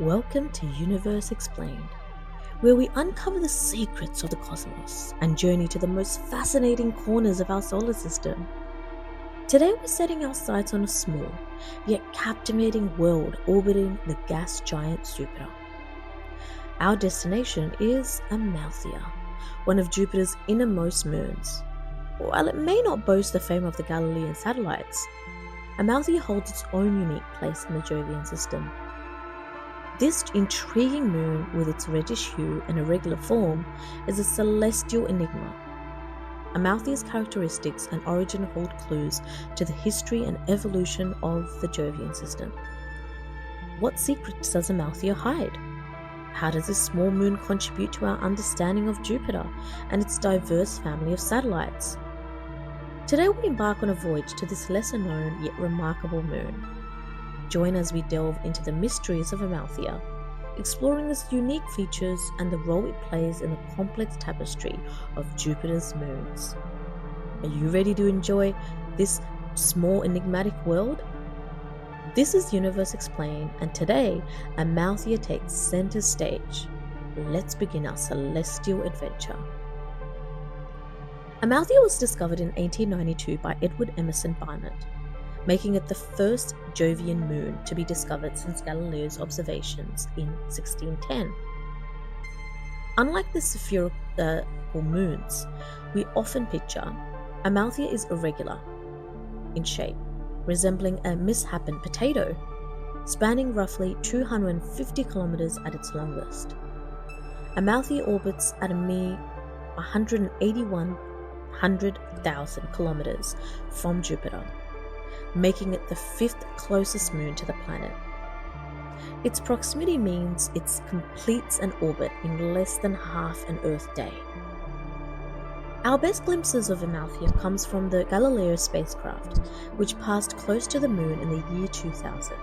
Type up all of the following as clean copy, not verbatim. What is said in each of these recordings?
Welcome to Universe Explained, where we uncover the secrets of the cosmos and journey to the most fascinating corners of our solar system. Today we're setting our sights on a small, yet captivating world orbiting the gas giant Jupiter. Our destination is Amalthea, one of Jupiter's innermost moons. While it may not boast the fame of the Galilean satellites, Amalthea holds its own unique place in the Jovian system. This intriguing moon, with its reddish hue and irregular form, is a celestial enigma. Amalthea's characteristics and origin hold clues to the history and evolution of the Jovian system. What secrets does Amalthea hide? How does this small moon contribute to our understanding of Jupiter and its diverse family of satellites? Today we embark on a voyage to this lesser-known yet remarkable moon. Join as we delve into the mysteries of Amalthea, exploring its unique features and the role it plays in the complex tapestry of Jupiter's moons. Are you ready to enjoy this small enigmatic world? This is Universe Explained, and today Amalthea takes center stage. Let's begin our celestial adventure. Amalthea was discovered in 1892 by Edward Emerson Barnard, making it the first Jovian moon to be discovered since Galileo's observations in 1610. Unlike the spherical moons we often picture, Amalthea is irregular in shape, resembling a misshapen potato, spanning roughly 250 kilometers at its longest. Amalthea orbits at a mere 181,000 kilometers from Jupiter, making it the fifth closest moon to the planet. Its proximity means it completes an orbit in less than half an Earth day. Our best glimpses of Amalthea comes from the Galileo spacecraft, which passed close to the moon in the year 2000,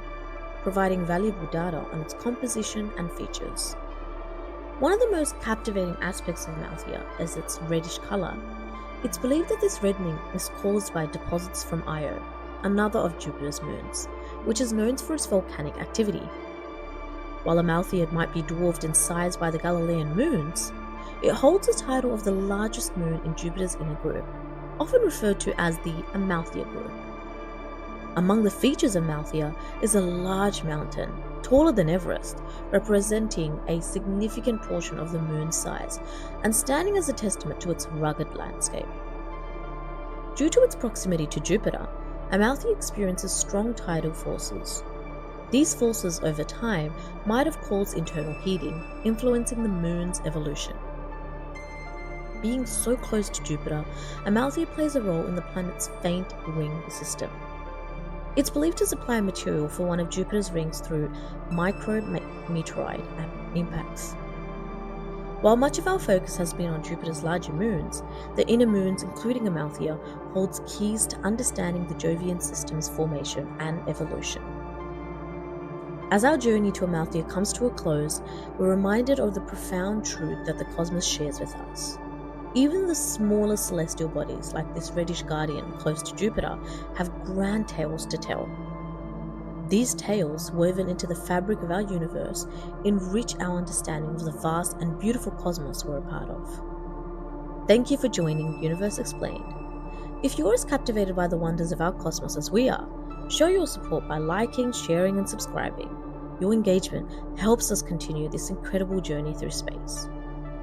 providing valuable data on its composition and features. One of the most captivating aspects of Amalthea is its reddish color. It's believed that this reddening is caused by deposits from Io, another of Jupiter's moons, which is known for its volcanic activity. While Amalthea might be dwarfed in size by the Galilean moons, it holds the title of the largest moon in Jupiter's inner group, often referred to as the Amalthea group. Among the features of Amalthea is a large mountain, taller than Everest, representing a significant portion of the moon's size and standing as a testament to its rugged landscape. Due to its proximity to Jupiter, Amalthea experiences strong tidal forces. These forces over time might have caused internal heating, influencing the moon's evolution. Being so close to Jupiter, Amalthea plays a role in the planet's faint ring system. It's believed to supply material for one of Jupiter's rings through micrometeorite impacts. While much of our focus has been on Jupiter's larger moons, the inner moons, including Amalthea, holds keys to understanding the Jovian system's formation and evolution. As our journey to Amalthea comes to a close, we're reminded of the profound truth that the cosmos shares with us. Even the smaller celestial bodies, like this reddish guardian close to Jupiter, have grand tales to tell. These tales, woven into the fabric of our universe, enrich our understanding of the vast and beautiful cosmos we're a part of. Thank you for joining Universe Explained. If you're as captivated by the wonders of our cosmos as we are, show your support by liking, sharing, and subscribing. Your engagement helps us continue this incredible journey through space.